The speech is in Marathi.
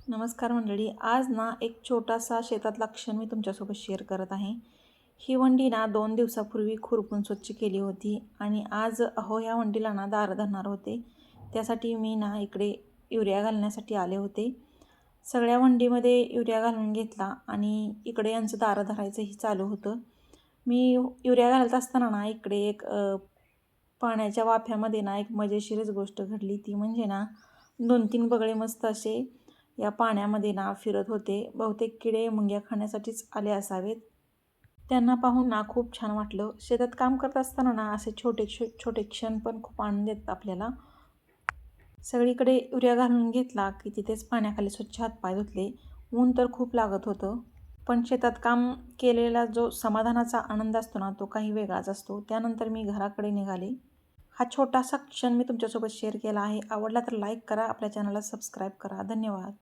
नमस्कार मंडळी. आज ना एक छोटासा शेतातला क्षण मी तुमच्यासोबत शेअर करत आहे. ही वंडी ना 2 दिवसापूर्वी खुरपून स्वच्छ केली होती आणि आज ह्या वंडीला ना दार धरणार होते. त्यासाठी मी ना इकडे युरिया घालण्यासाठी आले होते. सगळ्या वंडीमध्ये युरिया घालून घेतला आणि इकडे यांचं दारं धरायचंही चालू होतं. मी युरिया घालत असताना ना इकडे एक पाण्याच्या वाफ्यामध्ये ना एक मजेशीरच गोष्ट घडली. ती म्हणजे ना 2-3 बगळे मस्त असे या पाण्यामध्ये ना फिरत होते. बहुतेक किडे मुंग्या खाण्यासाठीच आले असावेत. त्यांना पाहून ना खूप छान वाटलं. शेतात काम करत असताना ना असे छोटे क्षण पण खूप आनंद देतात आपल्याला. सगळीकडे युरिया घालून घेतला की तिथेच पाण्याखाली स्वच्छ हातपाय धुतले. ऊन तर खूप लागत होतं. पण शेतात काम केलेला जो समाधानाचा आनंद असतो ना तो काही वेगळाच असतो. त्यानंतर मी घराकडे निघाले. हा छोटासा क्षण मी तुमच्यासोबत शेअर केला आहे. आवडला तर लाईक करा, आपल्या चॅनलला सबस्क्राईब करा. धन्यवाद.